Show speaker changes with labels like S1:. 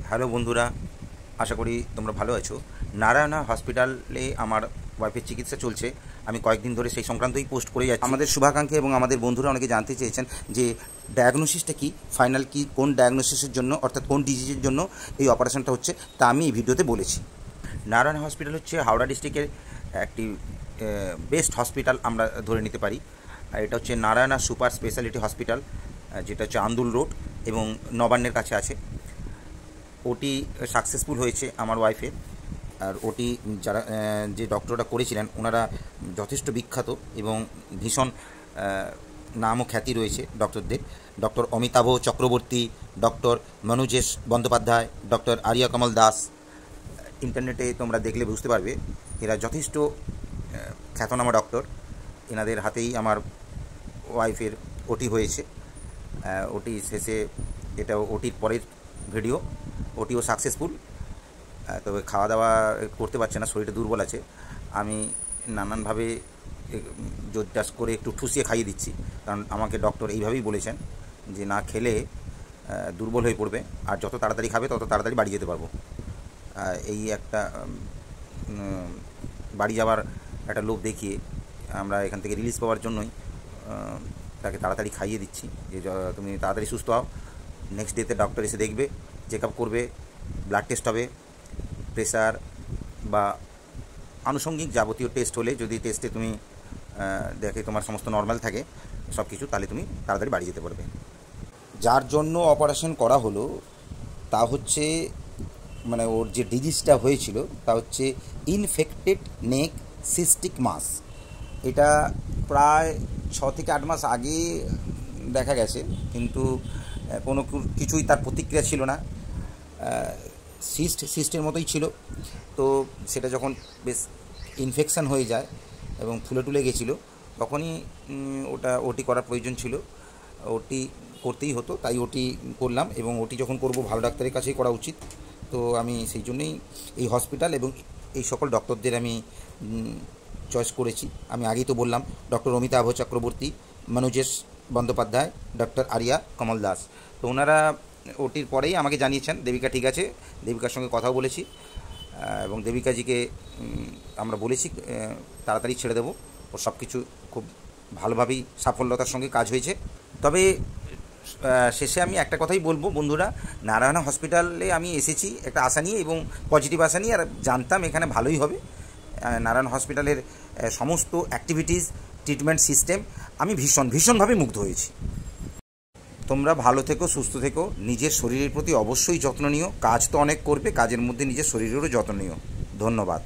S1: Hello বন্ধুরা, আশা করি তোমরা ভালো আছো। নারায়ণা হসপিটালে আমার ওয়াইফের চিকিৎসা চলছে। আমি কয়েকদিন ধরে সেই সংক্রান্তই পোস্ট করে যাচ্ছি। আমাদের শুভাকাঙ্ক্ষী এবং আমাদের বন্ধুরা অনেকে জানতে চেয়েছেন যে ডায়াগনোসিসটা কি, ফাইনাল কি, কোন ডায়াগনোসিসের জন্য অর্থাৎ কোন ডিজিজের জন্য এই অপারেশনটা হচ্ছে, তা আমি এই ভিডিওতে বলেছি। নারায়ণা হসপিটাল হচ্ছে হাওড়া ডিস্ট্রিক্টের একটি বেস্ট হসপিটাল আমরা ধরে নিতে পারি। আর এটা হচ্ছে নারায়ণা সুপার স্পেশালিটি হসপিটাল, যেটা হচ্ছে আন্দুল রোড এবং নবান্নের কাছে আছে। ওটি সাকসেসফুল হয়েছে আমার ওয়াইফের। আর ওটি যারা যে ডক্টররা করেছিলেন ওনারা যথেষ্ট বিখ্যাত এবং ভীষণ নাম ও খ্যাতি রয়েছে ডক্টরদের। Doctor Amitabh Chakraborty, doctor Manojesh Bandyopadhyay, doctor Ariya Kamal Das. ইন্টারনেটে তোমরা দেখলে বুঝতে পারবে এরা যথেষ্ট খ্যাতনামা ডক্টর। এনাদের হাতেই আমার ওয়াইফের ওটি হয়েছে। ওটি শেষে, এটা ওটির পরের ভিডিও, ওটিও সাকসেসফুল। তবে খাওয়া দাওয়া করতে পারছে না, শরীরটা দুর্বল আছে। আমি নানানভাবে জোর জাস্ট করে একটু ঠুসিয়ে খাইয়ে দিচ্ছি, কারণ আমাকে ডক্টর এইভাবেই বলেছেন যে না খেলে দুর্বল হয়ে পড়বে, আর যত তাড়াতাড়ি খাবে তত তাড়াতাড়ি বাড়ি যেতে পারবো। এই একটা বাড়ি যাওয়ার একটা লোভ দেখিয়ে আমরা এখান থেকে রিলিজ পাওয়ার জন্যই তাকে তাড়াতাড়ি খাইয়ে দিচ্ছি যে তুমি তাড়াতাড়ি সুস্থ হও। নেক্সট ডেতে ডক্টর এসে দেখবে, চেক আপ করবে, ব্লাড টেস্ট হবে, প্রেশার বা আনুষঙ্গিক যাবতীয় টেস্ট হলে, যদি টেস্টে তুমি দেখে তোমার সমস্ত নর্মাল থাকে সব কিছু, তাহলে তুমি তাড়াতাড়ি বাড়ি যেতে পারবে। যার জন্য অপারেশন করা হলো তা হচ্ছে, মানে ওর যে ডিজিজটা হয়েছিল তা হচ্ছে ইনফেক্টেড নেক সিস্টিক মাস। এটা প্রায় 6 থেকে 8 মাস আগে দেখা গেছে, কিন্তু কোনো কিছুই তার প্রতিক্রিয়া ছিল না। সিস্টের মতোই ছিল। তো সেটা যখন বেশ ইনফেকশান হয়ে যায় এবং ফুলে টুলে গেছিলো, তখনই ওটি করার প্রয়োজন ছিল। ওটি করতেই হতো, তাই ওটি করলাম। এবং ওটি যখন করব ভালো ডাক্তারের কাছেই করা উচিত। তো আমি সেই জন্যই এই হসপিটাল এবং এই সকল ডক্টরদের আমি চয়েস করেছি। আমি আগেই তো বললাম, ডক্টর অমিতাভ চক্রবর্তী, মনোজেশ বন্দ্যোপাধ্যায়, ডক্টর আরিয়া কমল দাস। তো ওনারা ওটির পরেই আমাকে জানিয়েছেন দেবিকা ঠিক আছে। দেবিকার সঙ্গে কথাও বলেছি এবং দেবিকাজিকে আমরা বলেছি তাড়াতাড়ি ছেড়ে দেবো। ও সব কিছু খুব ভালোভাবেই সাফল্যতার সঙ্গে কাজ হয়েছে। তবে শেষে আমি একটা কথাই বলবো বন্ধুরা, নারায়ণা হসপিটালে আমি এসেছি একটা আশা নিয়ে এবং পজিটিভ আশা নিয়ে, আর জানতাম এখানে ভালোই হবে। নারায়ণ হসপিটালের সমস্ত অ্যাক্টিভিটিস, ট্রিটমেন্ট সিস্টেম, আমি ভীষণভাবে মুগ্ধ হয়েছি। তোমরা ভালো থেকো, সুস্থ থেকো, নিজের শরীরের প্রতি অবশ্যই যত্ন নিও। কাজ তো অনেক করবে, কাজের মধ্যে নিজের শরীরেরও যত্ন নিও। ধন্যবাদ।